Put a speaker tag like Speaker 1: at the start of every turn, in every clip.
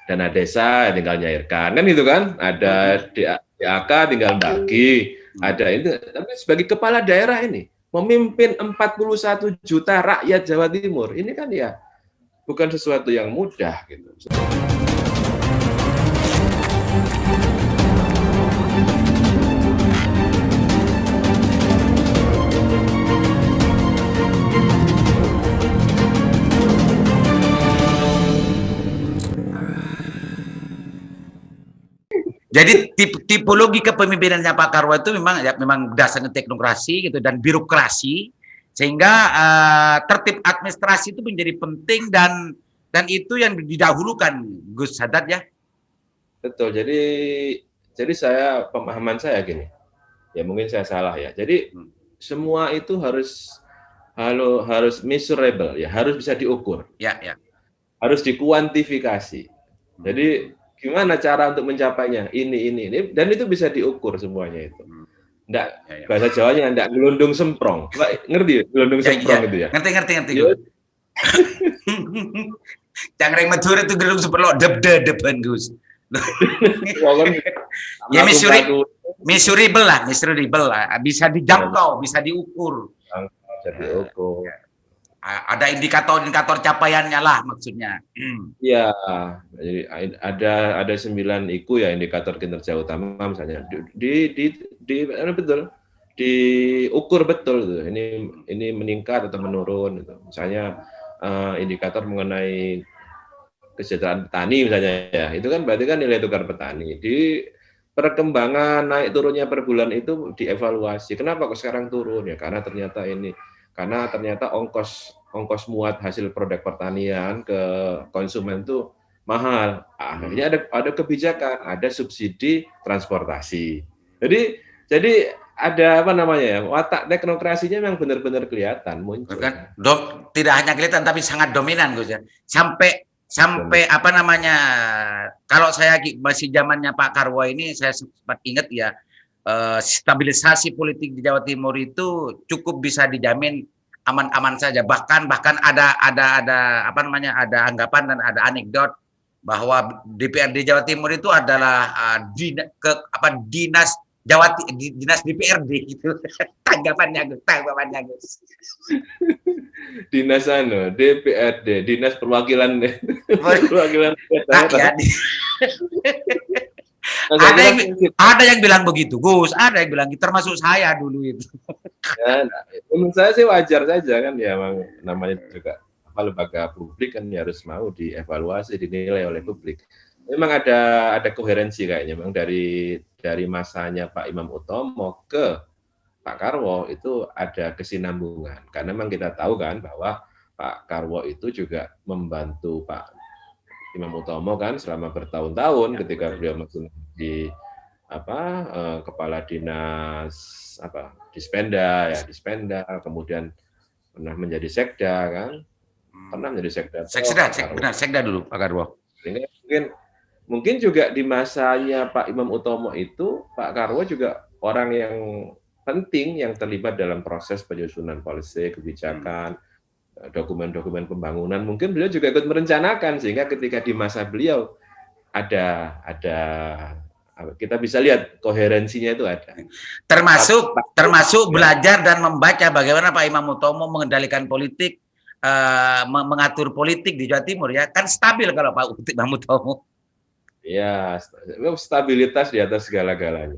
Speaker 1: dana desa tinggal nyairkan, kan gitu kan? Ada DAK tinggal bagi, ada itu. Tapi sebagai kepala daerah ini memimpin 41 juta rakyat Jawa Timur, ini kan ya bukan sesuatu yang mudah gitu.
Speaker 2: Jadi tipologi kepemimpinannya Pak Karwo itu memang dasarnya teknokrasi gitu dan birokrasi, sehingga tertib administrasi itu menjadi penting dan itu yang didahulukan, Gus Haddad ya.
Speaker 1: Betul. Jadi pemahaman saya gini. Ya mungkin saya salah ya. Jadi semua itu harus measurable ya, harus bisa diukur.
Speaker 2: Ya, ya.
Speaker 1: Harus dikuantifikasi. Jadi gimana cara untuk mencapainya? Ini dan itu bisa diukur semuanya itu. Nggak, bahasa Jawanya nggak gelundung semprong. Ngerti ya? Gelundung semprong itu ya?
Speaker 2: Ngerti. Cangkreng Madura itu gelundung semprong depan Gus. Ya measurable lah, bisa dijangkau, bisa diukur.
Speaker 1: Bisa diukur.
Speaker 2: Ada indikator capaiannya lah maksudnya.
Speaker 1: Iya, jadi ada 9 IQ ya, indikator kinerja utama misalnya betul diukur betul tuh. Ini meningkat atau menurun gitu. Misalnya indikator mengenai kesejahteraan petani misalnya ya. Itu kan berarti kan nilai tukar petani. Di perkembangan naik turunnya per bulan itu dievaluasi. Kenapa kok sekarang turun ya? Karena ternyata ongkos muat hasil produk pertanian ke konsumen itu mahal. Akhirnya ada kebijakan, ada subsidi transportasi. Jadi ada watak teknokrasinya memang benar-benar kelihatan muncul.
Speaker 2: Kan, tidak hanya kelihatan tapi sangat dominan Gus ya. Sampai kalau saya masih zamannya Pak Karwo ini saya sempat ingat ya, stabilisasi politik di Jawa Timur itu cukup bisa dijamin aman-aman saja. Bahkan ada anggapan dan ada anekdot bahwa DPRD Jawa Timur itu adalah dinas DPRD gitu. Tanggapannya Gus.
Speaker 1: Dinas DPRD, Dinas Perwakilan
Speaker 2: rakyat. Ada yang bilang begitu, Gus. Ada yang bilang, termasuk saya dulu itu.
Speaker 1: Ya, menurut saya sih wajar saja kan ya, namanya juga lembaga publik kan harus mau dievaluasi, dinilai oleh publik. Memang ada koherensi kayaknya, memang dari masanya Pak Imam Utomo ke Pak Karwo itu ada kesinambungan. Karena memang kita tahu kan bahwa Pak Karwo itu juga membantu Pak Imam Utomo kan selama bertahun-tahun ketika beliau masih di kepala dinas Dispenda, kemudian pernah menjadi sekda kan,
Speaker 2: sekda dulu Pak Karwo.
Speaker 1: Mungkin juga di masanya Pak Imam Utomo itu Pak Karwo juga orang yang penting yang terlibat dalam proses penyusunan policy, kebijakan, dokumen-dokumen pembangunan. Mungkin beliau juga ikut merencanakan sehingga ketika di masa beliau ada kita bisa lihat koherensinya itu ada.
Speaker 2: Termasuk belajar dan membaca bagaimana Pak Imam Utomo mengendalikan politik, mengatur politik di Jawa Timur ya. Kan stabil kalau Pak Imam Utomo.
Speaker 1: Ya, stabilitas di atas segala-galanya.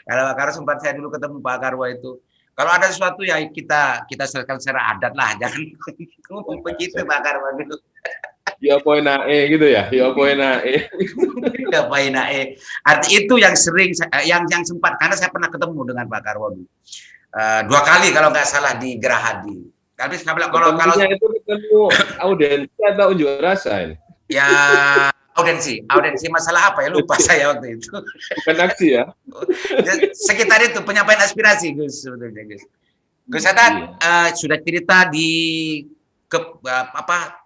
Speaker 2: Kalau Pak Karwo sempat saya dulu ketemu Pak Karwo itu. Kalau ada sesuatu ya kita selesaikan secara adat lah, jangan ngomong begitu Pak Karwo dulu.
Speaker 1: Ya poin AE gitu ya, ya poin AE.
Speaker 2: Ya poin AE. Arti itu yang sering yang sempat, karena saya pernah ketemu dengan Pak Karwo dulu. 2 kali kalau nggak salah di Gerahadi. Tapi kalau
Speaker 1: itu ketemu audensi atau unjuk rasa ini?
Speaker 2: Ya audensi masalah apa ya, lupa saya waktu itu.
Speaker 1: Bukan aksi ya?
Speaker 2: Sekitar itu penyampaian aspirasi Gus sebetulnya Gus. Gus Haddad sudah cerita di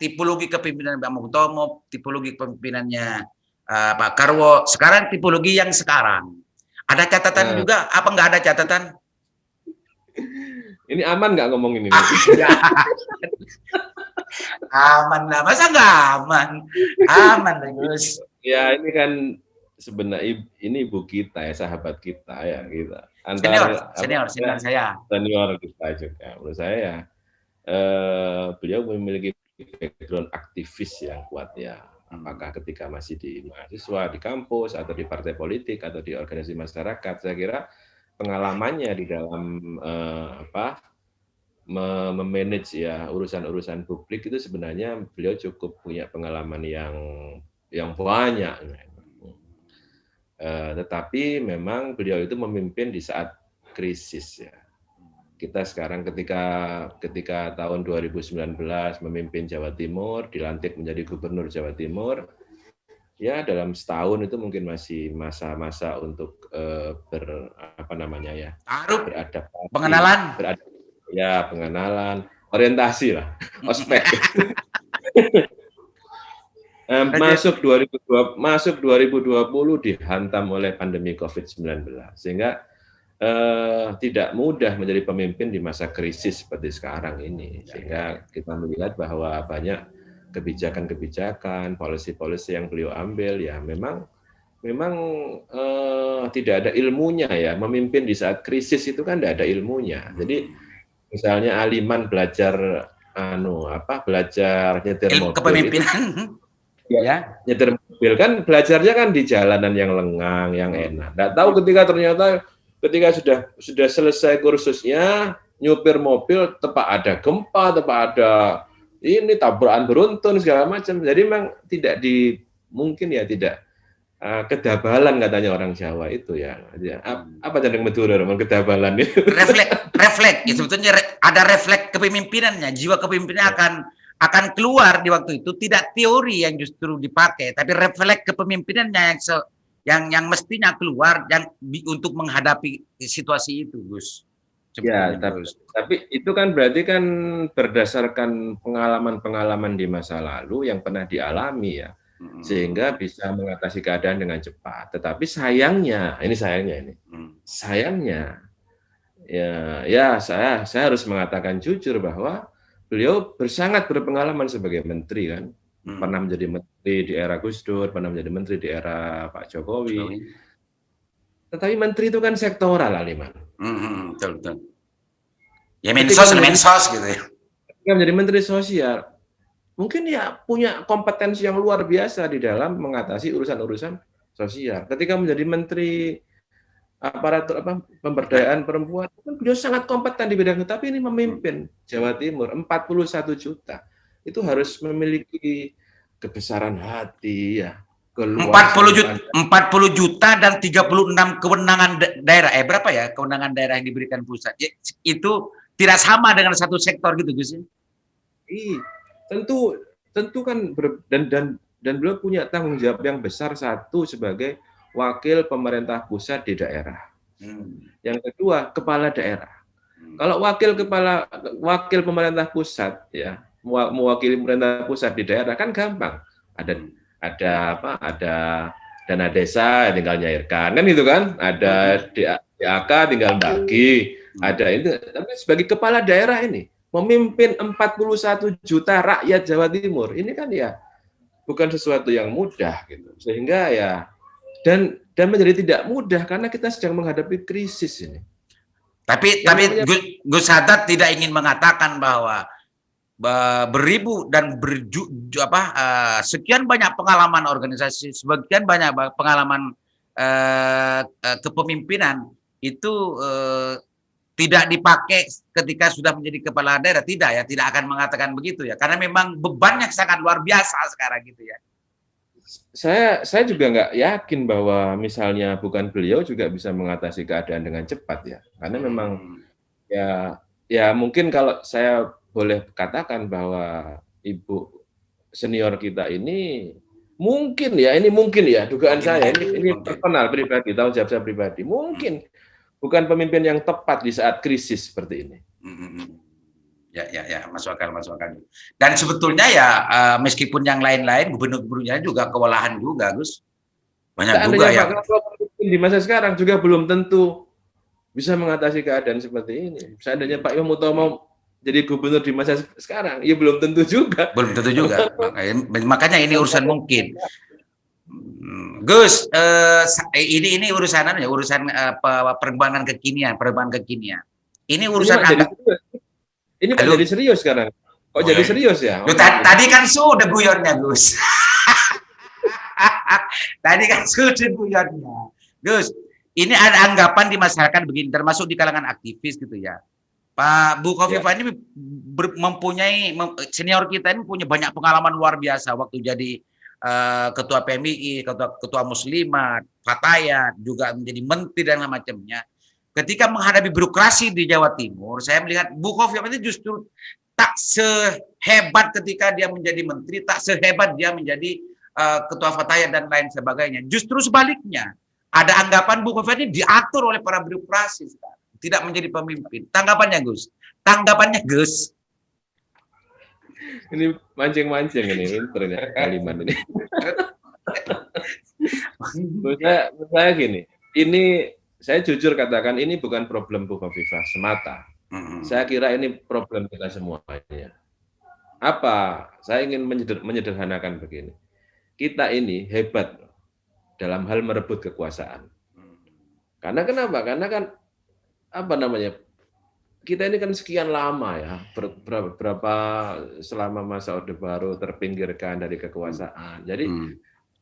Speaker 2: tipologi kepemimpinan Pak Imam Utomo, tipologi kepemimpinannya Pak Karwo. Sekarang tipologi yang sekarang. Ada catatan juga? Apa nggak ada catatan?
Speaker 1: Ini aman nggak ngomongin ini?
Speaker 2: Aman lah, masa nggak aman? Aman lah, Gus.
Speaker 1: Ya ini kan sebenarnya ini ibu kita ya, sahabat kita ya kita.
Speaker 2: Senior,
Speaker 1: Antar apa
Speaker 2: senior, senior saya.
Speaker 1: senior kita juga. Menurut saya ya beliau memiliki background aktivis yang kuat ya. Apakah ketika masih di mahasiswa, di kampus, atau di partai politik, atau di organisasi masyarakat, saya kira pengalamannya di dalam memanage ya urusan-urusan publik itu sebenarnya beliau cukup punya pengalaman yang banyak. Tetapi memang beliau itu memimpin di saat krisis ya. Kita sekarang ketika tahun 2019 memimpin Jawa Timur, dilantik menjadi gubernur Jawa Timur, ya dalam setahun itu mungkin masih masa-masa untuk beradaptasi,
Speaker 2: pengenalan,
Speaker 1: pengenalan, orientasi lah, ospek. Masuk 2020 dihantam oleh pandemi COVID-19, sehingga tidak mudah menjadi pemimpin di masa krisis seperti sekarang ini. Sehingga kita melihat bahwa banyak kebijakan-kebijakan, policy-policy yang beliau ambil ya memang tidak ada ilmunya ya. Memimpin di saat krisis itu kan tidak ada ilmunya. Jadi misalnya Aliman belajar belajar nyetir mobil
Speaker 2: kepemimpinan.
Speaker 1: Ya, nyetir mobil kan belajarnya kan di jalanan yang lengang, yang enak. Nggak tahu ketika sudah selesai kursusnya, nyupir mobil, tepat ada gempa, tepat ada ini tabrakan beruntun segala macam. Jadi memang mungkin ya tidak kedabalan katanya orang Jawa itu ya. Apa yang Madura kedabalan itu?
Speaker 2: Refleks. Ya, sebetulnya ada refleks kepemimpinannya, jiwa kepemimpinannya akan keluar di waktu itu, tidak teori yang justru dipakai, tapi refleks kepemimpinannya yang mestinya keluar untuk menghadapi situasi itu, Gus.
Speaker 1: Ya, tapi itu kan berarti kan berdasarkan pengalaman-pengalaman di masa lalu yang pernah dialami ya, sehingga bisa mengatasi keadaan dengan cepat. Tetapi sayangnya saya harus mengatakan jujur bahwa beliau sangat berpengalaman sebagai menteri kan. Pernah menjadi menteri di era Gus Dur, pernah menjadi menteri di era Pak Jokowi. Tetapi menteri itu kan sektoral, Aliman.
Speaker 2: Betul. Ya mensos gitu ya.
Speaker 1: Ketika menjadi menteri sosial, mungkin ya punya kompetensi yang luar biasa di dalam mengatasi urusan-urusan sosial. Ketika menjadi menteri aparatur pemberdayaan perempuan, kan beliau sangat kompeten di bidang itu, tapi ini memimpin Jawa Timur 41 juta. Itu harus memiliki kebesaran hati ya.
Speaker 2: 40 juta dan 36 kewenangan daerah. Berapa ya kewenangan daerah yang diberikan pusat? Ya, itu tidak sama dengan satu sektor gitu, Gus.
Speaker 1: Tentu kan dan beliau punya tanggung jawab yang besar, satu sebagai wakil pemerintah pusat di daerah. Yang kedua, kepala daerah. Kalau wakil pemerintah pusat ya, mewakili pemerintah pusat di daerah kan gampang. Ada dana desa tinggal nyairkan kan gitu kan, ada DAK tinggal bagi, ada itu. Tapi sebagai kepala daerah ini memimpin 41 juta rakyat Jawa Timur, ini kan ya bukan sesuatu yang mudah gitu. Sehingga ya dan menjadi tidak mudah karena kita sedang menghadapi krisis ini.
Speaker 2: Tapi Gus Haddad tidak ingin mengatakan bahwa beribu dan sekian banyak pengalaman organisasi, sebagian banyak pengalaman kepemimpinan itu tidak dipakai ketika sudah menjadi kepala daerah. Tidak akan mengatakan begitu ya, karena memang bebannya sangat luar biasa sekarang gitu ya.
Speaker 1: Saya juga nggak yakin bahwa misalnya bukan beliau juga bisa mengatasi keadaan dengan cepat ya, karena memang ya mungkin kalau saya boleh katakan bahwa ibu senior kita ini mungkin ya dugaan saya ini personal pribadi, tanggung jawab saya pribadi, mungkin bukan pemimpin yang tepat di saat krisis seperti ini.
Speaker 2: Ya, masuk akal. Dan sebetulnya ya meskipun yang lain-lain gubernur-gubernurnya juga kewalahan juga, Gus. Banyak juga ya.
Speaker 1: Di masa sekarang juga belum tentu bisa mengatasi keadaan seperti ini. Seandainya Pak Imam Utomo jadi gubernur di masa sekarang? Ya belum tentu juga.
Speaker 2: Belum tentu juga. Makanya ini urusan mungkin. Gus, ini urusan perkembangan kekinian, Ini urusan
Speaker 1: ini kok jadi serius sekarang? Kok jadi serius ya?
Speaker 2: Tadi kan sudah guyonnya, Gus. Tadi kan sudah guyonnya. Gus, ini ada anggapan di masyarakat begini, termasuk di kalangan aktivis gitu ya. Pak Bu Khofifah ini mempunyai, senior kita ini punya banyak pengalaman luar biasa waktu jadi ketua PMII, ketua Muslimat, Fatayat, juga menjadi menteri dan macamnya. Ketika menghadapi birokrasi di Jawa Timur, saya melihat Bu Khofifah itu justru tak sehebat ketika dia menjadi menteri, tak sehebat dia menjadi ketua Fatayat dan lain sebagainya. Justru sebaliknya, ada anggapan Bu Khofifah ini diatur oleh para birokrasi sekarang, tidak menjadi pemimpin. Tanggapannya, Gus? Tanggapannya, Gus?
Speaker 1: Ini mancing-mancing ini, pinternya kalimat ini. Menurut saya gini, ini saya jujur katakan ini bukan problem Bu Khofifah semata. Saya kira ini problem kita semuanya. Apa? Saya ingin menyederhanakan begini. Kita ini hebat dalam hal merebut kekuasaan. Karena kenapa? Karena kan apa namanya? Kita ini kan sekian lama ya, berapa selama masa Orde Baru terpinggirkan dari kekuasaan.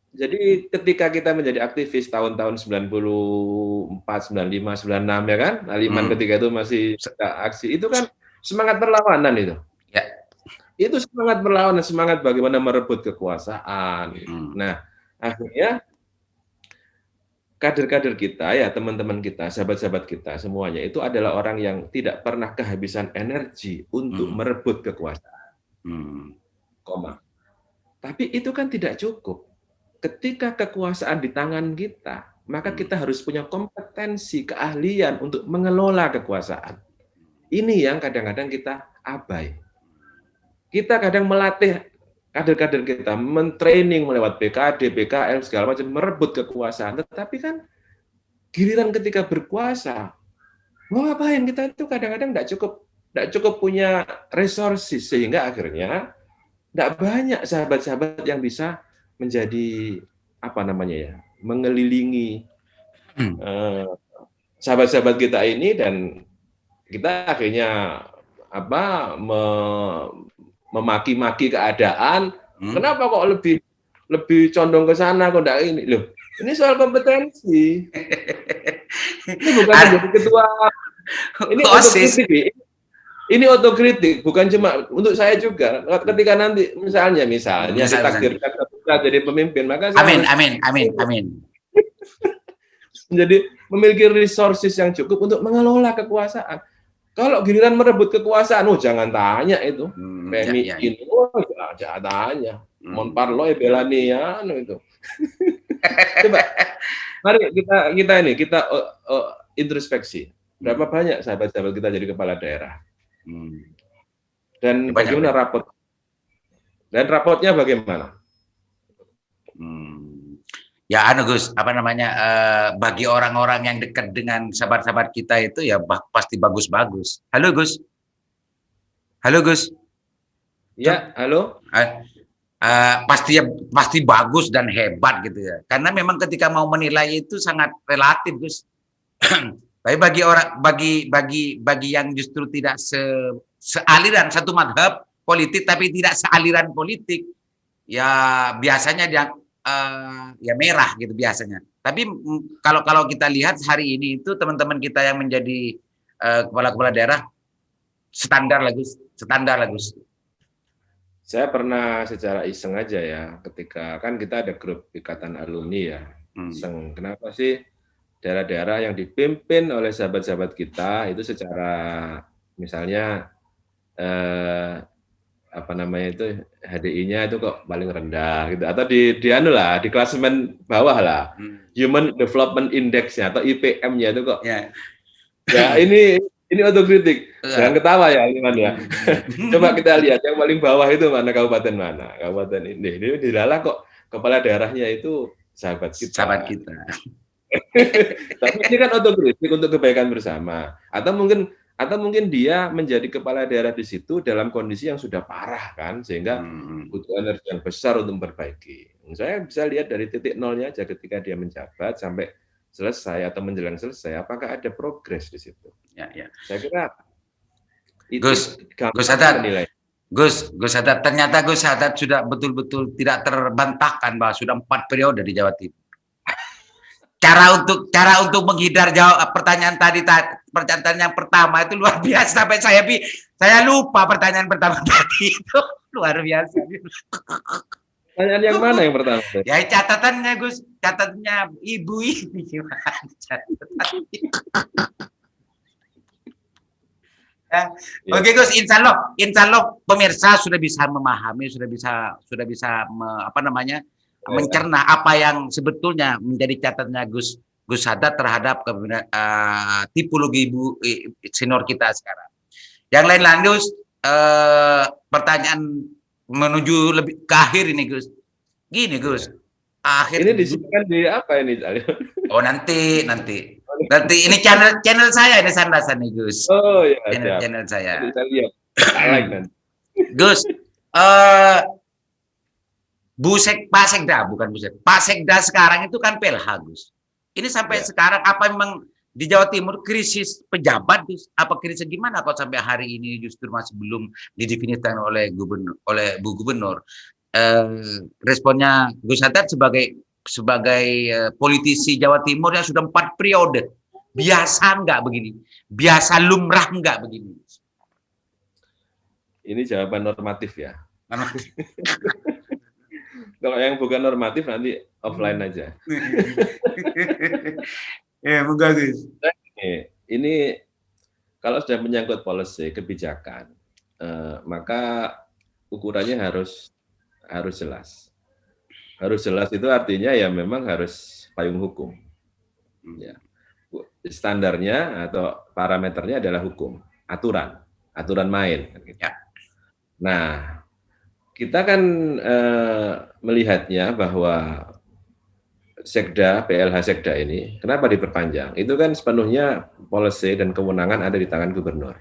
Speaker 1: Jadi ketika kita menjadi aktivis tahun-tahun 94, 95, 96 ya kan, Aliman ketika itu masih aksi, itu kan semangat perlawanan itu.
Speaker 2: Ya.
Speaker 1: Itu semangat perlawanan, semangat bagaimana merebut kekuasaan. Nah, akhirnya kader-kader kita ya, teman-teman kita, sahabat-sahabat kita semuanya itu adalah orang yang tidak pernah kehabisan energi untuk merebut kekuasaan. Tapi itu kan tidak cukup. Ketika kekuasaan di tangan kita, maka kita harus punya kompetensi, keahlian untuk mengelola kekuasaan. Ini yang kadang-kadang kita abai. Kita kadang melatih kader-kader kita, mentraining melewat BKD, BKL, segala macam, merebut kekuasaan. Tetapi kan giliran ketika berkuasa, mau ngapain? Kita itu kadang-kadang tidak cukup punya resources, sehingga akhirnya tidak banyak sahabat-sahabat yang bisa menjadi apa namanya ya, mengelilingi sahabat-sahabat kita ini, dan kita akhirnya memaki-maki keadaan. Kenapa kok lebih condong ke sana, kok enggak ini? Loh, ini soal kompetensi. Ini bukan menjadi ketua. Ini otokritik. Ini otokritik, bukan cuma untuk saya juga. Ketika nanti misalnya ditakdirkan jadi pemimpin, maka saya
Speaker 2: amin.
Speaker 1: Menjadi memiliki resources yang cukup untuk mengelola kekuasaan. Kalau giliran merebut kekuasaan, jangan tanya itu. PMI jangan tanya. Mon parlo belani ya itu. Coba, mari kita introspeksi. Berapa banyak sahabat-sahabat kita jadi kepala daerah? Dan bagaimana rapot? Dan rapotnya bagaimana?
Speaker 2: Ya Gus, bagi orang-orang yang dekat dengan sahabat-sahabat kita itu ya pasti bagus-bagus. Halo Gus.
Speaker 1: Ya, halo.
Speaker 2: Pasti bagus dan hebat gitu ya. Karena memang ketika mau menilai itu sangat relatif, Gus. Tapi bagi yang justru tidak sealiran satu madhab politik tapi tidak sealiran politik, ya biasanya dia ya merah gitu biasanya. Tapi kalau kita lihat hari ini itu teman-teman kita yang menjadi kepala-kepala daerah standar lah Gus.
Speaker 1: Saya pernah secara iseng aja ya, ketika kan kita ada grup ikatan alumni ya. Iseng, kenapa sih daerah-daerah yang dipimpin oleh sahabat-sahabat kita itu secara misalnya HDI-nya itu kok paling rendah gitu, atau di klasemen bawah lah, Human Development Index-nya atau IPM-nya itu kok ya ini otokritik, jangan ketawa ya Iman ya. Coba kita lihat yang paling bawah itu kabupaten ini dilalah kok kepala daerahnya itu sahabat kita. Tapi ini kan otokritik untuk kebaikan bersama, atau mungkin Atau mungkin dia menjadi kepala daerah di situ dalam kondisi yang sudah parah kan, sehingga butuh energi yang besar untuk memperbaiki. Saya bisa lihat dari titik nolnya aja ketika dia menjabat sampai selesai atau menjelang selesai, apakah ada progres di situ.
Speaker 2: Ya, ya.
Speaker 1: Saya kira itu
Speaker 2: Gus
Speaker 1: gampang
Speaker 2: Haddad,
Speaker 1: menilai.
Speaker 2: Gus Haddad, ternyata Gus Haddad sudah betul-betul tidak terbantahkan bahwa sudah 4 periode di Jawa Timur. Cara untuk menghindar jawab pertanyaan yang pertama itu luar biasa, sampai saya lupa pertanyaan pertama tadi itu luar biasa.
Speaker 1: Pertanyaan yang mana yang pertama?
Speaker 2: Ya catatannya Gus, catatannya Ibu ini gimana? Ya. Oke Gus, insya Allah pemirsa sudah bisa memahami, sudah bisa mencerna apa yang sebetulnya menjadi catatannya Gus Haddad terhadap tipologi ibu senior kita sekarang. Yang lain Gus, pertanyaan menuju lebih ke akhir ini Gus. Gini Gus, akhir
Speaker 1: ini disimpan di apa ini?
Speaker 2: Oh nanti ini channel saya ini Sandasan nih Gus.
Speaker 1: Oh ya,
Speaker 2: channel saya.
Speaker 1: Kita lihat. Like nanti.
Speaker 2: Gus, Pak Sekda sekarang itu kan PLH Gus. Ini sampai sekarang apa memang di Jawa Timur krisis pejabat Gus? Apa krisis gimana kok sampai hari ini justru masih belum didefinisikan oleh Bu Gubernur? Responnya Gus Haddad sebagai politisi Jawa Timur yang sudah 4 periode, biasa enggak begini? Biasa lumrah enggak begini?
Speaker 1: Ini jawaban normatif ya. Kalau yang bukan normatif nanti offline aja.
Speaker 2: Ya, bagus.
Speaker 1: Ini kalau sudah menyangkut policy kebijakan, maka ukurannya harus jelas. Harus jelas itu artinya ya memang harus payung hukum. Ya. Standarnya atau parameternya adalah hukum, aturan main.
Speaker 2: Ya.
Speaker 1: Nah, kita kan melihatnya bahwa Sekda, PLH Sekda ini, kenapa diperpanjang? Itu kan sepenuhnya policy dan kewenangan ada di tangan gubernur.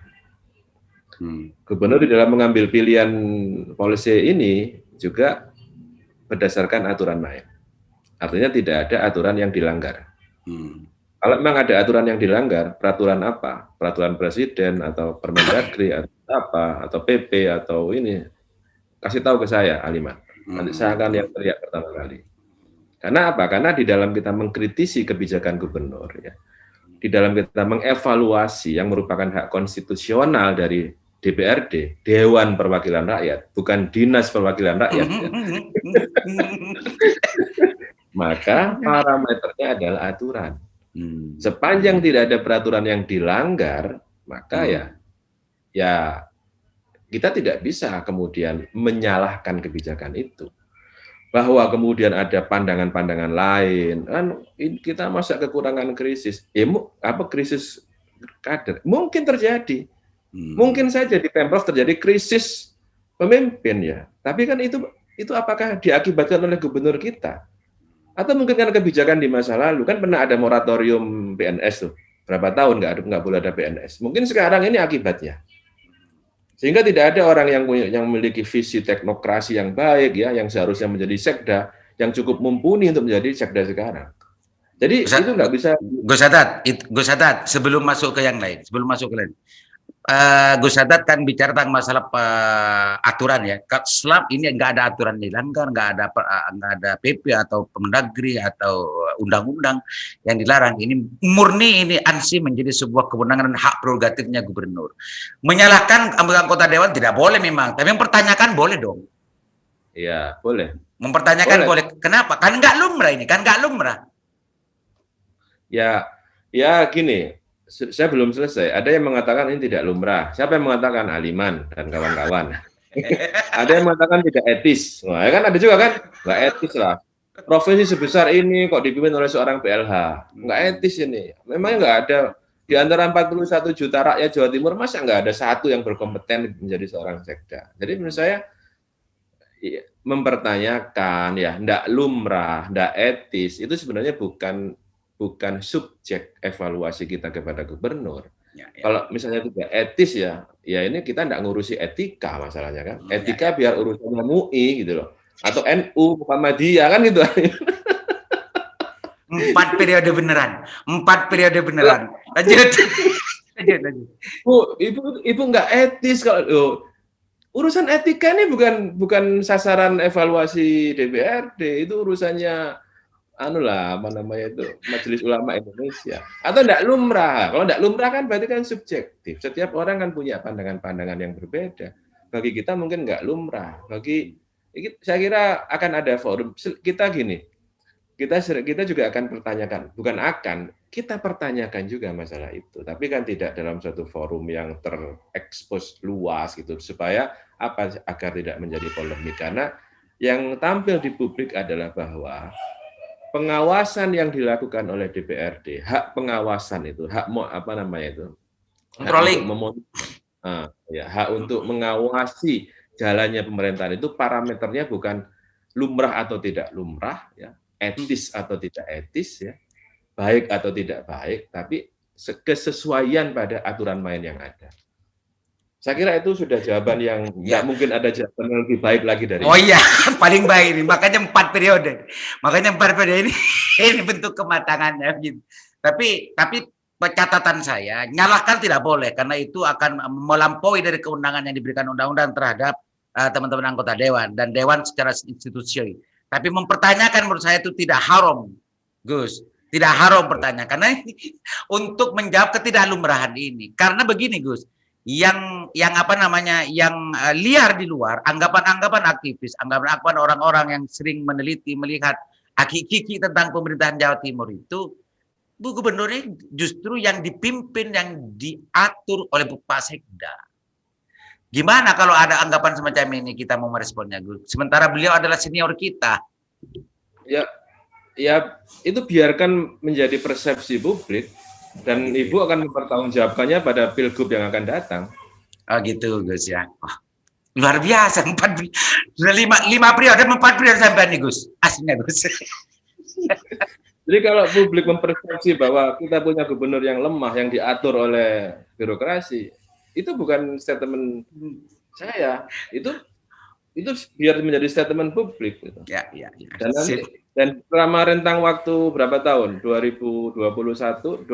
Speaker 1: Gubernur di dalam mengambil pilihan policy ini juga berdasarkan aturan main. Artinya tidak ada aturan yang dilanggar. Kalau memang ada aturan yang dilanggar, peraturan apa? Peraturan presiden atau Permendagri atau apa? Atau PP atau ini? Kasih tahu ke saya, Aliman. Nanti saya akan yang teriak pertama kali. Karena apa? Karena di dalam kita mengkritisi kebijakan gubernur, ya, di dalam kita mengevaluasi yang merupakan hak konstitusional dari DPRD, Dewan Perwakilan Rakyat, bukan Dinas Perwakilan Rakyat. Ya. Maka parameternya adalah aturan. Sepanjang tidak ada peraturan yang dilanggar, maka ya kita tidak bisa kemudian menyalahkan kebijakan itu. Bahwa kemudian ada pandangan-pandangan lain, kan kita masa kekurangan krisis, krisis kader, mungkin terjadi, mungkin saja di Pemprov terjadi krisis pemimpin ya, tapi kan itu apakah diakibatkan oleh gubernur kita, atau mungkin karena kebijakan di masa lalu, kan pernah ada moratorium PNS tuh, berapa tahun nggak boleh ada PNS, mungkin sekarang ini akibatnya. Sehingga tidak ada orang yang memiliki visi teknokrasi yang baik ya, yang seharusnya menjadi sekda, yang cukup mumpuni untuk menjadi sekda sekarang. Jadi itu nggak bisa.
Speaker 2: Gus Haddad, sebelum masuk ke yang lain, Gus Haddad kan bicara tentang masalah aturan ya. Selama ini nggak ada aturan dilanggar, nggak ada PP atau Permendagri atau undang-undang yang dilarang. Ini murni ini ANSI menjadi sebuah kewenangan dan hak prerogatifnya gubernur. Menyalahkan anggota dewan tidak boleh memang, tapi mempertanyakan boleh dong.
Speaker 1: Iya, boleh.
Speaker 2: Mempertanyakan boleh. Kenapa? Kan nggak lumrah ini, kan nggak lumrah.
Speaker 1: Ya gini. Saya belum selesai. Ada yang mengatakan ini tidak lumrah. Siapa yang mengatakan? Aliman dan kawan-kawan. Ada yang mengatakan tidak etis. Wah, kan ada juga kan? Nggak etis lah. Profesi sebesar ini kok dipimpin oleh seorang PLH. Nggak etis ini. Memangnya nggak ada di antara 41 juta rakyat Jawa Timur, masa nggak ada satu yang berkompeten menjadi seorang sekda. Jadi menurut saya mempertanyakan ya, nggak lumrah, nggak etis, itu sebenarnya bukan subjek evaluasi kita kepada gubernur. Kalau misalnya tidak etis ya ini kita tidak ngurusi etika masalahnya kan. Etika
Speaker 2: Ya.
Speaker 1: biar urusannya MUI gitu loh. Atau NU, Muhammadiyah kan gitu.
Speaker 2: 4 periode beneran. 4 periode beneran. Lanjut. Lanjut.
Speaker 1: Ibu nggak etis kalau urusan etika ini bukan sasaran evaluasi DPRD, itu urusannya Majelis Ulama Indonesia. Atau tidak lumrah. Kalau tidak lumrah kan berarti kan subjektif. Setiap orang kan punya pandangan-pandangan yang berbeda. Bagi kita mungkin nggak lumrah. Saya kira akan ada forum. Kita gini, kita juga akan pertanyakan, kita pertanyakan juga masalah itu, tapi kan tidak dalam suatu forum yang terekspos luas gitu, supaya agar tidak menjadi polemik, karena yang tampil di publik adalah bahwa pengawasan yang dilakukan oleh DPRD, hak pengawasan itu, hak
Speaker 2: controlling,
Speaker 1: hak untuk mengawasi jalannya pemerintahan itu parameternya bukan lumrah atau tidak lumrah, ya, etis atau tidak etis, ya, baik atau tidak baik, tapi kesesuaian pada aturan main yang ada. Saya kira itu sudah jawaban yang nggak mungkin ada jawaban yang lebih baik lagi dari
Speaker 2: itu. Iya, paling baik ini. Makanya 4 periode. Makanya 4 periode ini bentuk kematangannya gitu. Tapi catatan saya, nyalahkan tidak boleh karena itu akan melampaui dari kewenangan yang diberikan undang-undang terhadap teman-teman anggota dewan dan dewan secara institusi. Tapi mempertanyakan menurut saya itu tidak haram, Gus. Tidak haram bertanya karena untuk menjawab ketidaklumrahan ini. Karena begini, Gus, yang liar di luar, anggapan-anggapan aktivis, anggapan-anggapan orang-orang yang sering meneliti, melihat hakiki tentang pemerintahan Jawa Timur itu, Bu Gubernurnya justru yang dipimpin, yang diatur oleh Pak Sekda. Gimana kalau ada anggapan semacam ini, kita mau meresponnya, Gus? Sementara beliau adalah senior kita.
Speaker 1: Ya, itu biarkan menjadi persepsi publik, dan Ibu akan mempertanggungjawabkannya pada pilgub yang akan datang.
Speaker 2: Oh gitu, Gus ya. Oh, luar biasa, 5 periode, 4 periode sampai nih, Gus. Aslinya, Gus.
Speaker 1: Jadi kalau publik mempersepsi bahwa kita punya gubernur yang lemah, yang diatur oleh birokrasi, itu bukan statement saya. Itu biar menjadi statement publik. Gitu.
Speaker 2: Ya.
Speaker 1: Dan selama rentang waktu berapa tahun? 2021, 2022,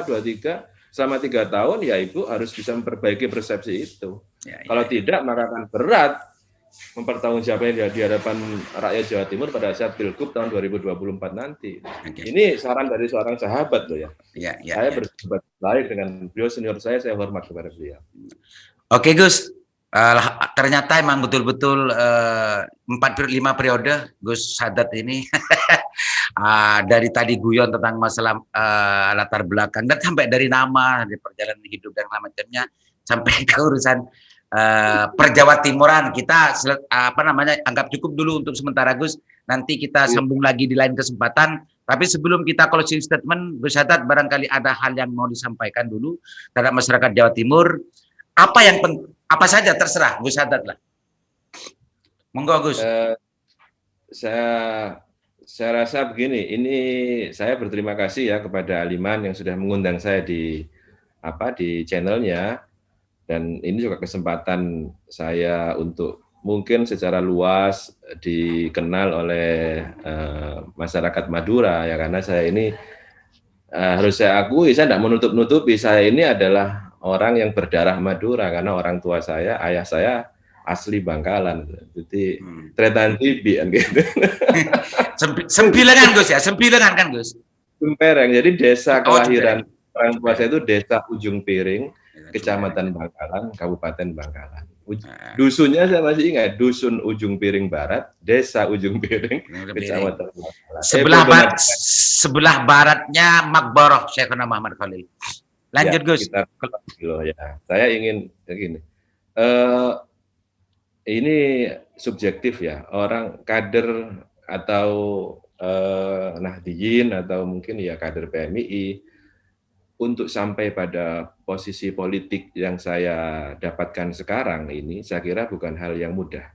Speaker 1: 2023, selama 3 tahun, ya Ibu harus bisa memperbaiki persepsi itu. Kalau tidak, maka akan berat mempertanggungjawabnya di hadapan rakyat Jawa Timur pada saat pilgub tahun 2024 nanti. Ini saran dari seorang sahabat loh ya. Saya bersahabat baik dengan beliau, senior saya hormat kepada beliau.
Speaker 2: Oke, Gus. Ternyata emang betul-betul 5 periode Gus Sadat ini dari tadi guyon tentang masalah latar belakang dan sampai dari nama, dari perjalanan hidup dan macamnya sampai ke urusan Perjawa Timuran. Kita anggap cukup dulu untuk sementara, Gus. Nanti kita sambung lagi di lain kesempatan. Tapi sebelum kita closing statement, Gus Sadat, barangkali ada hal yang mau disampaikan dulu terhadap masyarakat Jawa Timur. Apa saja terserah, Gus Sadat lah. Monggo, Gus.
Speaker 1: Saya rasa begini, ini saya berterima kasih ya kepada Aliman yang sudah mengundang saya di channelnya, dan ini juga kesempatan saya untuk mungkin secara luas dikenal oleh masyarakat Madura ya, karena saya ini harus saya akui, saya tidak menutup-nutupi, saya ini adalah orang yang berdarah Madura karena orang tua saya, ayah saya asli Bangkalan, jadi Tretan Tibi kan gitu.
Speaker 2: Sempilengan, Gus ya, Sempilengan kan, Gus?
Speaker 1: Sempereng, jadi desa kelahiran orang tua saya itu Desa Ujung Piring, Kecamatan Bangkalan, Kabupaten Bangkalan. Dusunnya saya masih ingat, Dusun Ujung Piring Barat, Desa Ujung Piring, Kecamatan Bangkalan.
Speaker 2: Sebelah baratnya Makbarah Syekhuna Muhammad Khalil. Lanjut, Gus.
Speaker 1: Saya ingin begini. Ini subjektif ya, orang kader atau Nahdliyin atau mungkin ya kader PMII untuk sampai pada posisi politik yang saya dapatkan sekarang ini, saya kira bukan hal yang mudah.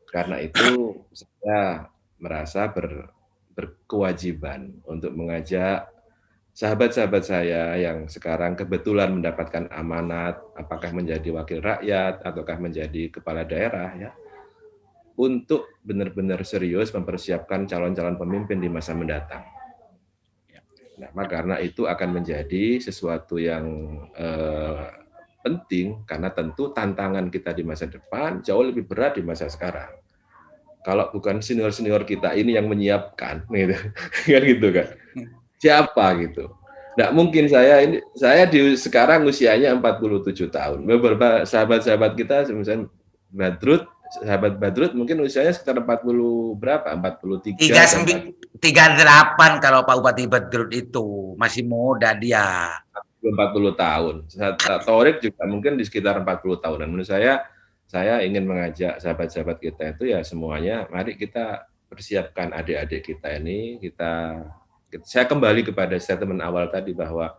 Speaker 1: Karena itu saya merasa berkewajiban untuk mengajak sahabat-sahabat saya yang sekarang kebetulan mendapatkan amanat, apakah menjadi wakil rakyat ataukah menjadi kepala daerah ya, untuk benar-benar serius mempersiapkan calon-calon pemimpin di masa mendatang. Nah, karena itu akan menjadi sesuatu yang penting, karena tentu tantangan kita di masa depan jauh lebih berat di masa sekarang. Kalau bukan senior-senior kita ini yang menyiapkan, gitu, kan gitu kan? Siapa gitu? Nggak mungkin saya sekarang usianya 47 tahun. Beberapa sahabat-sahabat kita, misalnya sahabat Badrut mungkin usianya sekitar 40 berapa? 43.
Speaker 2: 38 kalau Pak Bupati Badrut itu masih muda dia.
Speaker 1: 40 tahun. Torik juga mungkin di sekitar 40 tahunan. Menurut saya ingin mengajak sahabat-sahabat kita itu ya semuanya, mari kita persiapkan adik-adik kita ini. Saya kembali kepada statement awal tadi bahwa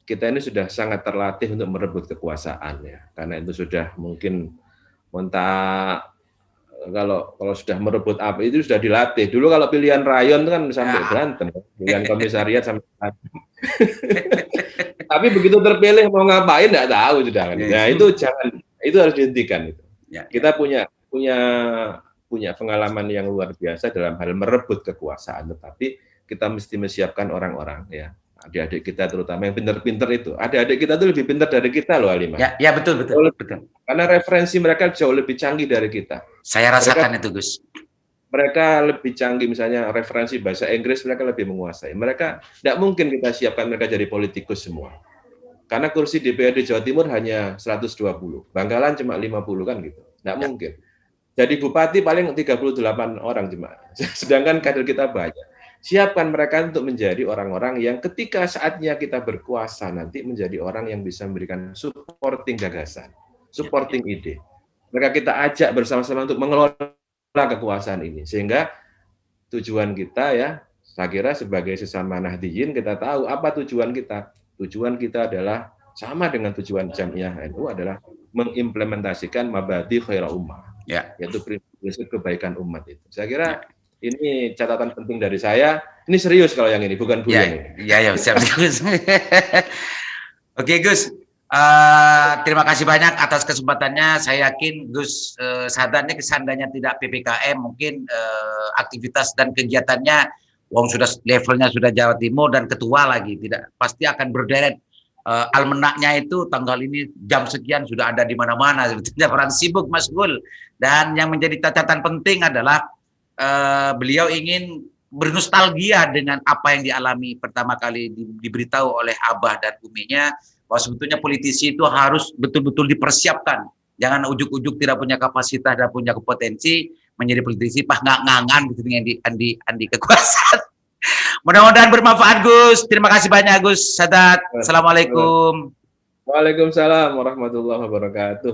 Speaker 1: kita ini sudah sangat terlatih untuk merebut kekuasaan ya, karena itu sudah mungkin kalau sudah merebut apa itu sudah dilatih. Dulu kalau pilihan rayon itu kan sampai berantem, pilihan komisariat sampai berantem. Tapi begitu terpilih mau ngapain nggak tahu sudah kan. Nah itu harus dihentikan itu. Kita punya pengalaman yang luar biasa dalam hal merebut kekuasaan, tetapi kita mesti menyiapkan orang-orang ya, adik-adik kita terutama yang pinter-pinter itu. Adik-adik kita tuh lebih pinter dari kita loh, Alima.
Speaker 2: Ya betul.
Speaker 1: Karena referensi mereka jauh lebih canggih dari kita.
Speaker 2: Saya rasakan itu, Gus.
Speaker 1: Mereka lebih canggih, misalnya referensi bahasa Inggris mereka lebih menguasai. Tidak mungkin kita siapkan mereka jadi politikus semua. Karena kursi DPRD Jawa Timur hanya 120, Bangkalan cuma 50 kan gitu. Tidak mungkin. Jadi bupati paling 38 orang cuma. Sedangkan kader kita banyak. Siapkan mereka untuk menjadi orang-orang yang ketika saatnya kita berkuasa nanti menjadi orang yang bisa memberikan supporting gagasan, supporting ide. Mereka kita ajak bersama-sama untuk mengelola kekuasaan ini, sehingga tujuan kita ya, saya kira sebagai sesama Nahdliyin kita tahu apa tujuan kita. Tujuan kita adalah sama dengan tujuan Jamiah NU, adalah mengimplementasikan mabadi khairah ummah, yaitu prinsip kebaikan umat itu. Saya kira ini catatan penting dari saya. Ini serius kalau yang ini, bukan bulan.
Speaker 2: Ya, siap Gus. Oke Gus, terima kasih banyak atas kesempatannya. Saya yakin Gus sadarnya kesandanya tidak PPKM, mungkin aktivitas dan kegiatannya, sudah levelnya sudah Jawa Timur dan ketua lagi, tidak pasti akan berderet. Almenaknya itu tanggal ini jam sekian sudah ada di mana-mana. Sebetulnya orang sibuk masgul, dan yang menjadi catatan penting adalah beliau ingin bernostalgia dengan apa yang dialami pertama kali diberitahu oleh abah dan uminya, bahwa sebetulnya politisi itu harus betul-betul dipersiapkan. Jangan ujuk-ujuk tidak punya kapasitas dan punya kompetensi menjadi politisi pas ngangan gitu dengan andi kekuasaan. Mudah-mudahan bermanfaat Gus. Terima kasih banyak Gus Sadat. Assalamualaikum.
Speaker 1: Waalaikumsalam warahmatullahi wabarakatuh.